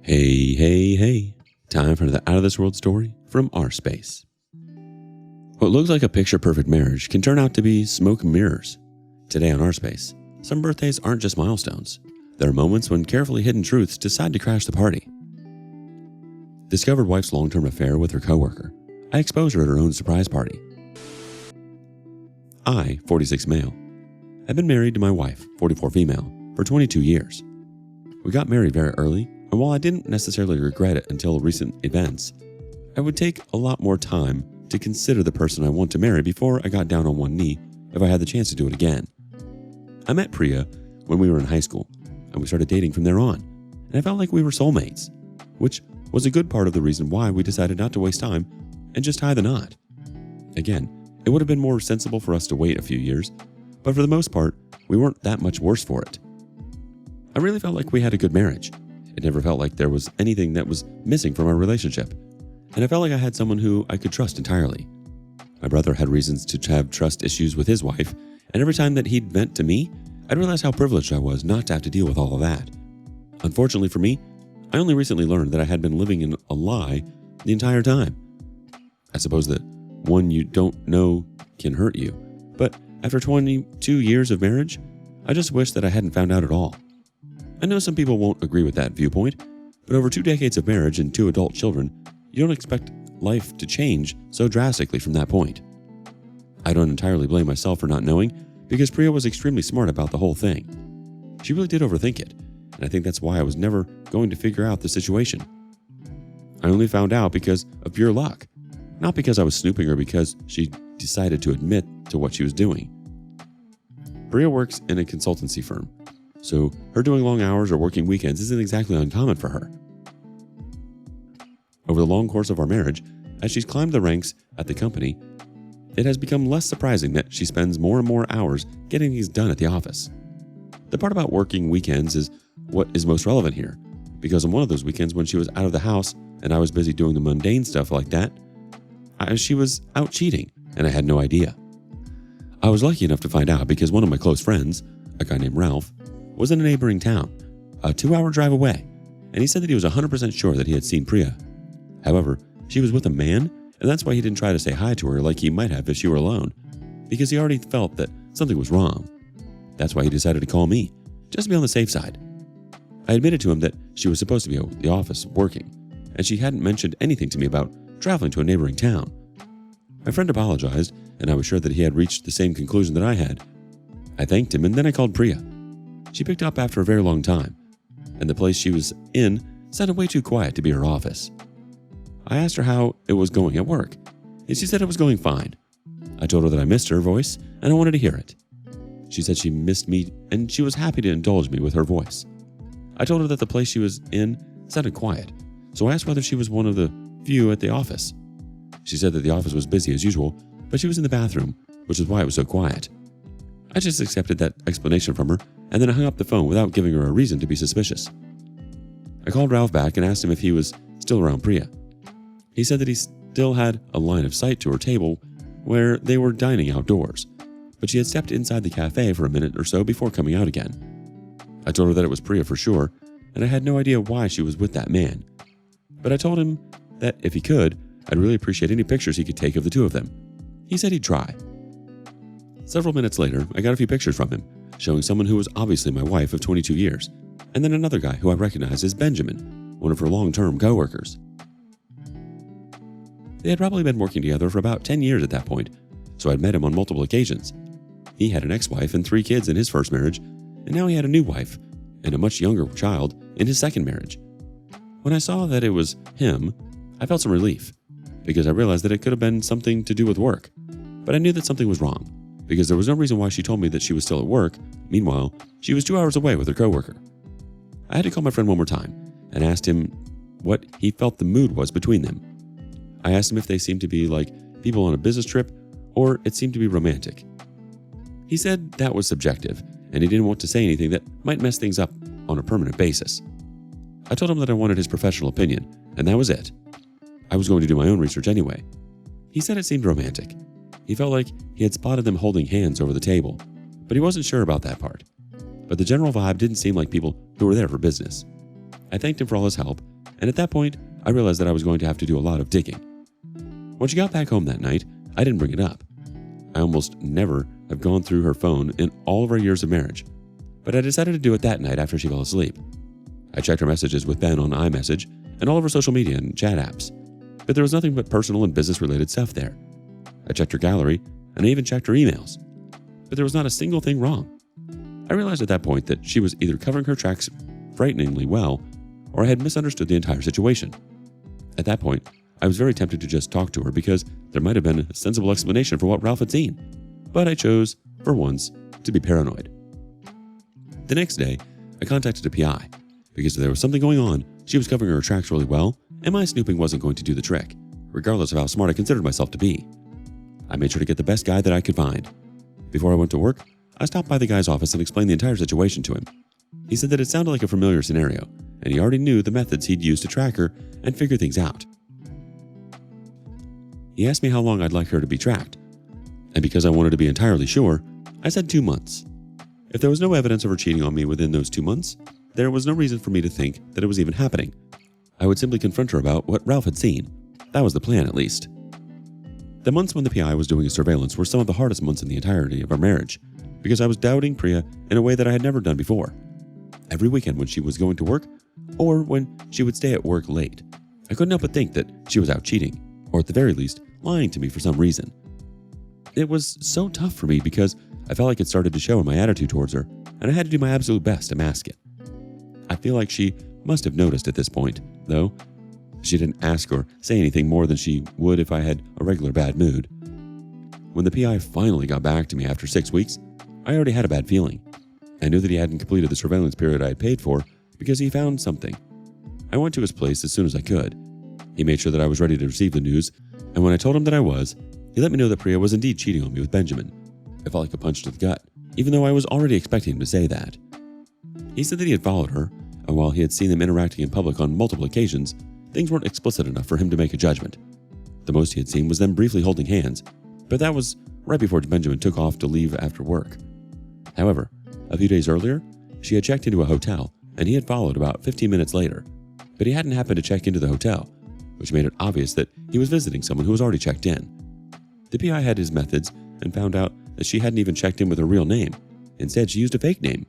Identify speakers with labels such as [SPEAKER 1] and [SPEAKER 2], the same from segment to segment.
[SPEAKER 1] Hey, hey, hey. Time for the Out of This World story from rSpace. What looks like a picture-perfect marriage can turn out to be smoke and mirrors. Today on rSpace, some birthdays aren't just milestones. There are moments when carefully hidden truths decide to crash the party. Discovered wife's long-term affair with her coworker. I expose her at her own surprise party. I, 46 male, have been married to my wife, 44 female, for 22 years. We got married very early, and while I didn't necessarily regret it until recent events, I would take a lot more time to consider the person I want to marry before I got down on one knee if I had the chance to do it again. I met Priya when we were in high school, and we started dating from there on, and I felt like we were soulmates, which was a good part of the reason why we decided not to waste time and just tie the knot. Again, it would have been more sensible for us to wait a few years, but for the most part, we weren't that much worse for it. I really felt like we had a good marriage. It never felt like there was anything that was missing from our relationship, and I felt like I had someone who I could trust entirely. My brother had reasons to have trust issues with his wife, and every time that he'd vent to me, I'd realize how privileged I was not to have to deal with all of that. Unfortunately for me, I only recently learned that I had been living in a lie the entire time. I suppose that one you don't know can hurt you, but after 22 years of marriage, I just wish that I hadn't found out at all. I know some people won't agree with that viewpoint, but over 2 decades of marriage and 2 adult children, you don't expect life to change so drastically from that point. I don't entirely blame myself for not knowing, because Priya was extremely smart about the whole thing. She really did overthink it, and I think that's why I was never going to figure out the situation. I only found out because of pure luck, not because I was snooping or because she decided to admit to what she was doing. Priya works in a consultancy firm, so her doing long hours or working weekends isn't exactly uncommon for her. Over the long course of our marriage, as she's climbed the ranks at the company, it has become less surprising that she spends more and more hours getting things done at the office. The part about working weekends is what is most relevant here, because on one of those weekends when she was out of the house and I was busy doing the mundane stuff like that, she was out cheating, and I had no idea. I was lucky enough to find out because one of my close friends, a guy named Ralph, was in a neighboring town, a 2-hour drive away, and he said that he was 100% sure that he had seen Priya. However, she was with a man, and that's why he didn't try to say hi to her like he might have if she were alone, because he already felt that something was wrong. That's why he decided to call me, just to be on the safe side. I admitted to him that she was supposed to be at the office working, and she hadn't mentioned anything to me about traveling to a neighboring town. My friend apologized, and I was sure that he had reached the same conclusion that I had. I thanked him, and then I called Priya. She picked up after a very long time, and the place she was in sounded way too quiet to be her office. I asked her how it was going at work, and she said it was going fine. I told her that I missed her voice, and I wanted to hear it. She said she missed me, and she was happy to indulge me with her voice. I told her that the place she was in sounded quiet, so I asked whether she was one of the few at the office. She said that the office was busy as usual, but she was in the bathroom, which is why it was so quiet. I just accepted that explanation from her, and then I hung up the phone without giving her a reason to be suspicious. I called Ralph back and asked him if he was still around Priya. He said that he still had a line of sight to her table where they were dining outdoors, but she had stepped inside the cafe for a minute or so before coming out again. I told her that it was Priya for sure, and I had no idea why she was with that man. But I told him that if he could, I'd really appreciate any pictures he could take of the two of them. He said he'd try. Several minutes later, I got a few pictures from him, showing someone who was obviously my wife of 22 years, and then another guy who I recognized as Benjamin, one of her long-term co-workers. They had probably been working together for about 10 years at that point, so I'd met him on multiple occasions. He had an ex-wife and 3 kids in his first marriage, and now he had a new wife and a much younger child in his second marriage. When I saw that it was him, I felt some relief, because I realized that it could have been something to do with work. But I knew that something was wrong, because there was no reason why she told me that she was still at work. Meanwhile, she was 2 hours away with her coworker. I had to call my friend one more time and asked him what he felt the mood was between them. I asked him if they seemed to be like people on a business trip or it seemed to be romantic. He said that was subjective, and he didn't want to say anything that might mess things up on a permanent basis. I told him that I wanted his professional opinion, and that was it. I was going to do my own research anyway. He said it seemed romantic. He felt like he had spotted them holding hands over the table, but he wasn't sure about that part. But the general vibe didn't seem like people who were there for business. I thanked him for all his help, and at that point, I realized that I was going to have to do a lot of digging. When she got back home that night, I didn't bring it up. I almost never have gone through her phone in all of our years of marriage, but I decided to do it that night after she fell asleep. I checked her messages with Ben on iMessage and all of her social media and chat apps, but there was nothing but personal and business-related stuff there. I checked her gallery, and I even checked her emails, but there was not a single thing wrong. I realized at that point that she was either covering her tracks frighteningly well, or I had misunderstood the entire situation. At that point, I was very tempted to just talk to her because there might have been a sensible explanation for what Ralph had seen, but I chose, for once, to be paranoid. The next day, I contacted a PI because if there was something going on, she was covering her tracks really well, and my snooping wasn't going to do the trick, regardless of how smart I considered myself to be. I made sure to get the best guy that I could find. Before I went to work, I stopped by the guy's office and explained the entire situation to him. He said that it sounded like a familiar scenario, and he already knew the methods he'd use to track her and figure things out. He asked me how long I'd like her to be tracked, and because I wanted to be entirely sure, I said 2 months. If there was no evidence of her cheating on me within those 2 months, there was no reason for me to think that it was even happening. I would simply confront her about what Ralph had seen. That was the plan, at least. The months when the PI was doing his surveillance were some of the hardest months in the entirety of our marriage, because I was doubting Priya in a way that I had never done before. Every weekend when she was going to work, or when she would stay at work late, I couldn't help but think that she was out cheating, or at the very least, lying to me for some reason. It was so tough for me because I felt like it started to show in my attitude towards her, and I had to do my absolute best to mask it. I feel like she must have noticed at this point, though. She didn't ask or say anything more than she would if I had a regular bad mood. When the PI finally got back to me after 6 weeks, I already had a bad feeling. I knew that he hadn't completed the surveillance period I had paid for because he found something. I went to his place as soon as I could. He made sure that I was ready to receive the news, and when I told him that I was, he let me know that Priya was indeed cheating on me with Benjamin. It felt like a punch to the gut, even though I was already expecting him to say that. He said that he had followed her, and while he had seen them interacting in public on multiple occasions, things weren't explicit enough for him to make a judgment. The most he had seen was them briefly holding hands, but that was right before Benjamin took off to leave after work. However, a few days earlier, she had checked into a hotel, and he had followed about 15 minutes later, but he hadn't happened to check into the hotel, which made it obvious that he was visiting someone who was already checked in. The PI had his methods and found out that she hadn't even checked in with her real name. Instead, she used a fake name.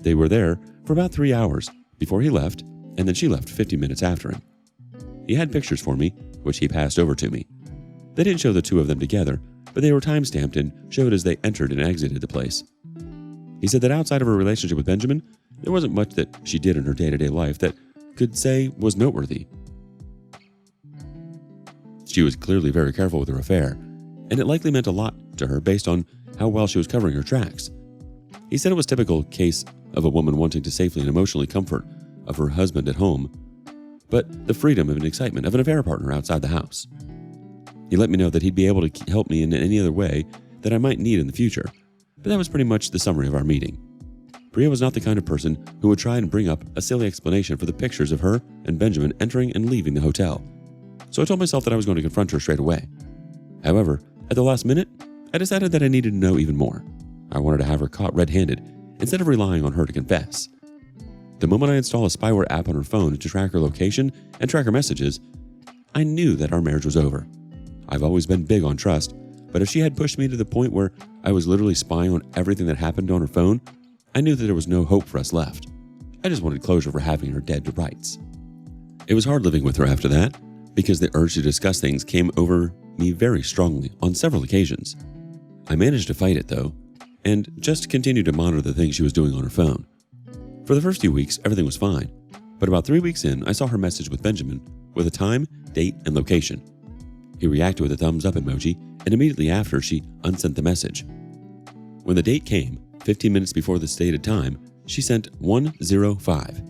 [SPEAKER 1] They were there for about 3 hours before he left, and then she left 50 minutes after him. He had pictures for me, which he passed over to me. They didn't show the two of them together, but they were time-stamped and showed as they entered and exited the place. He said that outside of her relationship with Benjamin, there wasn't much that she did in her day-to-day life that could say was noteworthy. She was clearly very careful with her affair, and it likely meant a lot to her based on how well she was covering her tracks. He said it was a typical case of a woman wanting to safely and emotionally comfort of her husband at home, but the freedom and excitement of an affair partner outside the house. He let me know that he'd be able to help me in any other way that I might need in the future, but that was pretty much the summary of our meeting. Priya was not the kind of person who would try and bring up a silly explanation for the pictures of her and Benjamin entering and leaving the hotel, so I told myself that I was going to confront her straight away. However, at the last minute, I decided that I needed to know even more. I wanted to have her caught red-handed instead of relying on her to confess. The moment I install a spyware app on her phone to track her location and track her messages, I knew that our marriage was over. I've always been big on trust, but if she had pushed me to the point where I was literally spying on everything that happened on her phone, I knew that there was no hope for us left. I just wanted closure for having her dead to rights. It was hard living with her after that, because the urge to discuss things came over me very strongly on several occasions. I managed to fight it though, and just continued to monitor the things she was doing on her phone. For the first few weeks, everything was fine, but about 3 weeks in, I saw her message with Benjamin with a time, date, and location. He reacted with a thumbs up emoji, and immediately after, she unsent the message. When the date came, 15 minutes before the stated time, she sent 105.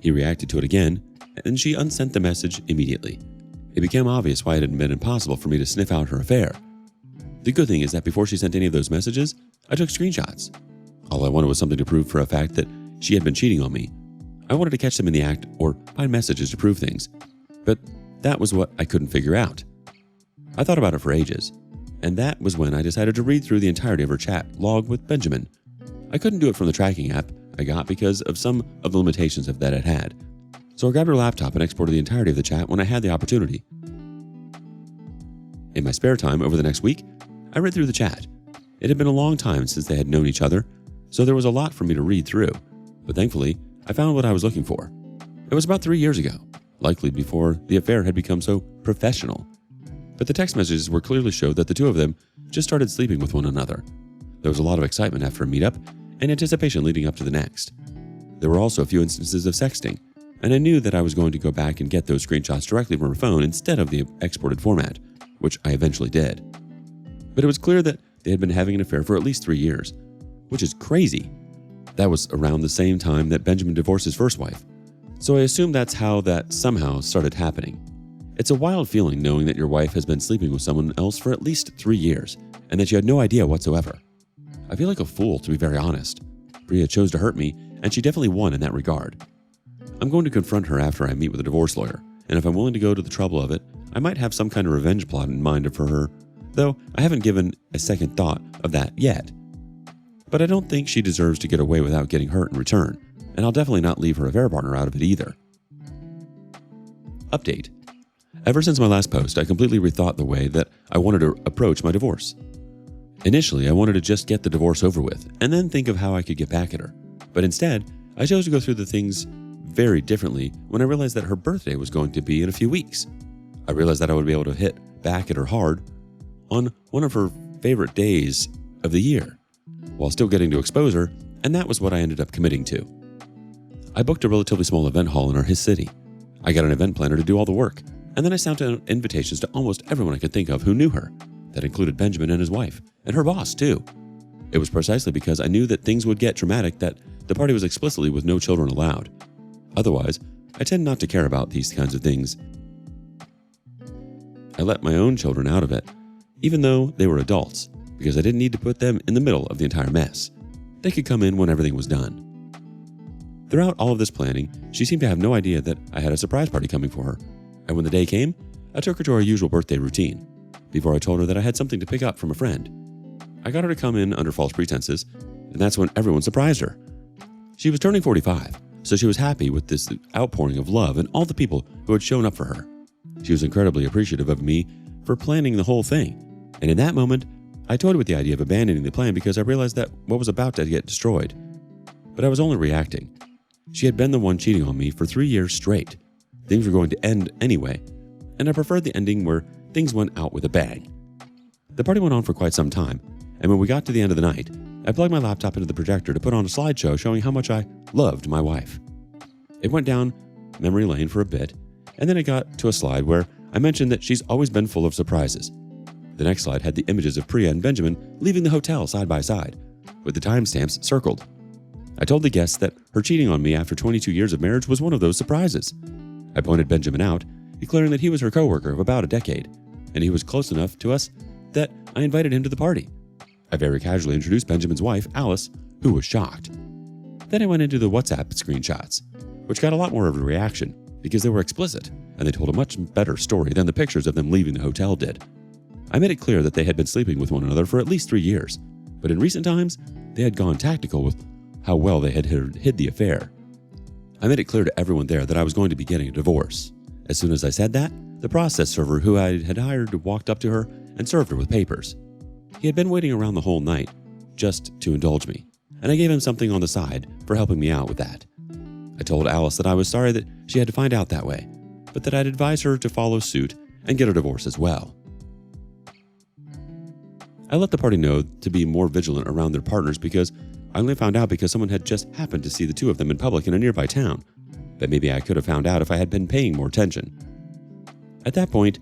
[SPEAKER 1] He reacted to it again, and she unsent the message immediately. It became obvious why it had been impossible for me to sniff out her affair. The good thing is that before she sent any of those messages, I took screenshots. All I wanted was something to prove for a fact that she had been cheating on me. I wanted to catch them in the act or find messages to prove things, but that was what I couldn't figure out. I thought about it for ages, and that was when I decided to read through the entirety of her chat log with Benjamin. I couldn't do it from the tracking app I got because of some of the limitations that it had. So I grabbed her laptop and exported the entirety of the chat when I had the opportunity. In my spare time over the next week, I read through the chat. It had been a long time since they had known each other, so there was a lot for me to read through, but thankfully, I found what I was looking for. It was about 3 years ago, likely before the affair had become so professional. But the text messages were clearly showed that the two of them just started sleeping with one another. There was a lot of excitement after a meetup and anticipation leading up to the next. There were also a few instances of sexting, and I knew that I was going to go back and get those screenshots directly from her phone instead of the exported format, which I eventually did. But it was clear that they had been having an affair for at least 3 years, which is crazy. That was around the same time that Benjamin divorced his first wife, so I assume that's how that somehow started happening. It's a wild feeling knowing that your wife has been sleeping with someone else for at least 3 years, and that you had no idea whatsoever. I feel like a fool, to be very honest. Priya chose to hurt me, and she definitely won in that regard. I'm going to confront her after I meet with a divorce lawyer, and if I'm willing to go to the trouble of it, I might have some kind of revenge plot in mind for her, though I haven't given a second thought of that yet. But I don't think she deserves to get away without getting hurt in return, and I'll definitely not leave her affair partner out of it either. Update. Ever since my last post, I completely rethought the way that I wanted to approach my divorce. Initially, I wanted to just get the divorce over with, and then think of how I could get back at her. But instead, I chose to go through the things very differently when I realized that her birthday was going to be in a few weeks. I realized that I would be able to hit back at her hard on one of her favorite days of the year, while still getting to expose her, and that was what I ended up committing to. I booked a relatively small event hall in his city. I got an event planner to do all the work, and then I sent out invitations to almost everyone I could think of who knew her. That included Benjamin and his wife, and her boss too. It was precisely because I knew that things would get dramatic that the party was explicitly with no children allowed. Otherwise, I tend not to care about these kinds of things. I let my own children out of it, even though they were adults, because I didn't need to put them in the middle of the entire mess. They could come in when everything was done. Throughout all of this planning, she seemed to have no idea that I had a surprise party coming for her, and when the day came, I took her to our usual birthday routine, before I told her that I had something to pick up from a friend. I got her to come in under false pretenses, and that's when everyone surprised her. She was turning 45, so she was happy with this outpouring of love and all the people who had shown up for her. She was incredibly appreciative of me for planning the whole thing, and in that moment, I toyed with the idea of abandoning the plan because I realized that what was about to get destroyed. But I was only reacting. She had been the one cheating on me for 3 years straight. Things were going to end anyway, and I preferred the ending where things went out with a bang. The party went on for quite some time, and when we got to the end of the night, I plugged my laptop into the projector to put on a slideshow showing how much I loved my wife. It went down memory lane for a bit, and then it got to a slide where I mentioned that she's always been full of surprises. The next slide had the images of Priya and Benjamin leaving the hotel side by side, with the timestamps circled. I told the guests that her cheating on me after 22 years of marriage was one of those surprises. I pointed Benjamin out, declaring that he was her coworker of about a decade, and he was close enough to us that I invited him to the party. I very casually introduced Benjamin's wife, Alice, who was shocked. Then I went into the WhatsApp screenshots, which got a lot more of a reaction because they were explicit, and they told a much better story than the pictures of them leaving the hotel did. I made it clear that they had been sleeping with one another for at least 3 years, but in recent times, they had gone tactical with how well they had hid the affair. I made it clear to everyone there that I was going to be getting a divorce. As soon as I said that, the process server who I had hired walked up to her and served her with papers. He had been waiting around the whole night just to indulge me, and I gave him something on the side for helping me out with that. I told Alice that I was sorry that she had to find out that way, but that I'd advise her to follow suit and get a divorce as well. I let the party know to be more vigilant around their partners because I only found out because someone had just happened to see the two of them in public in a nearby town, but maybe I could have found out if I had been paying more attention. At that point,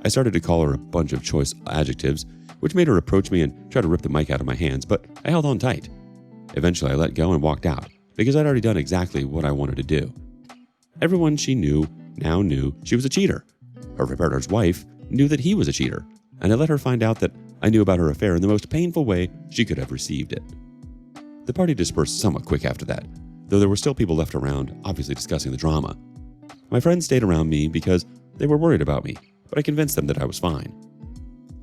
[SPEAKER 1] I started to call her a bunch of choice adjectives, which made her approach me and try to rip the mic out of my hands, but I held on tight. Eventually, I let go and walked out because I'd already done exactly what I wanted to do. Everyone she knew now knew she was a cheater. Her partner's wife knew that he was a cheater, and I let her find out that I knew about her affair in the most painful way she could have received it. The party dispersed somewhat quick after that, though there were still people left around, obviously discussing the drama. My friends stayed around me because they were worried about me, but I convinced them that I was fine.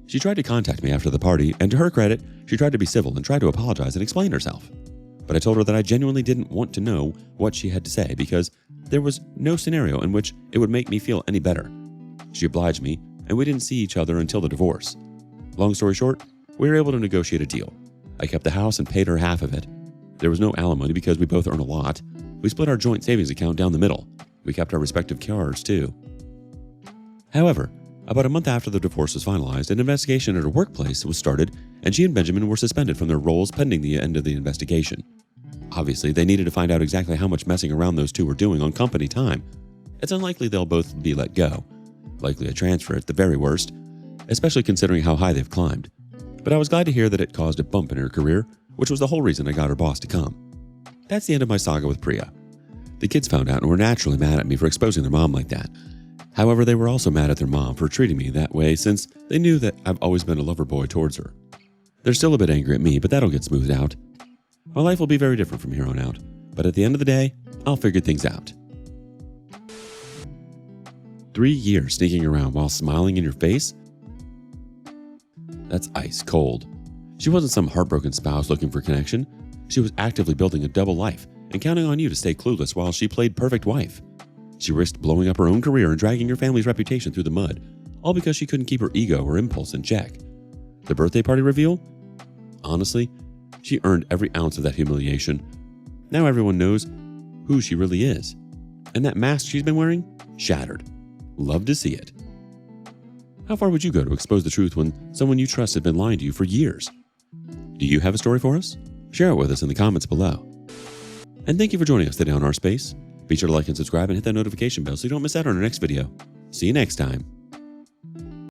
[SPEAKER 1] She tried to contact me after the party, and to her credit, she tried to be civil and tried to apologize and explain herself. But I told her that I genuinely didn't want to know what she had to say because there was no scenario in which it would make me feel any better. She obliged me, and we didn't see each other until the divorce. Long story short, we were able to negotiate a deal. I kept the house and paid her half of it. There was no alimony because we both earn a lot. We split our joint savings account down the middle. We kept our respective cars, too. However, about a month after the divorce was finalized, an investigation at her workplace was started, and she and Benjamin were suspended from their roles pending the end of the investigation. Obviously, they needed to find out exactly how much messing around those two were doing on company time. It's unlikely they'll both be let go. Likely a transfer at the very worst, especially considering how high they've climbed. But I was glad to hear that it caused a bump in her career, which was the whole reason I got her boss to come. That's the end of my saga with Priya. The kids found out and were naturally mad at me for exposing their mom like that. However, they were also mad at their mom for treating me that way since they knew that I've always been a lover boy towards her. They're still a bit angry at me, but that'll get smoothed out. My life will be very different from here on out, but at the end of the day, I'll figure things out. 3 years sneaking around while smiling in your face? That's ice cold. She wasn't some heartbroken spouse looking for connection. She was actively building a double life and counting on you to stay clueless while she played perfect wife. She risked blowing up her own career and dragging her family's reputation through the mud, all because she couldn't keep her ego or impulse in check. The birthday party reveal? Honestly, she earned every ounce of that humiliation. Now everyone knows who she really is. And that mask she's been wearing? Shattered. Love to see it. How far would you go to expose the truth when someone you trust had been lying to you for years? Do you have a story for us? Share it with us in the comments below. And thank you for joining us today on rSpace. Be sure to like and subscribe and hit that notification bell so you don't miss out on our next video. See you next time.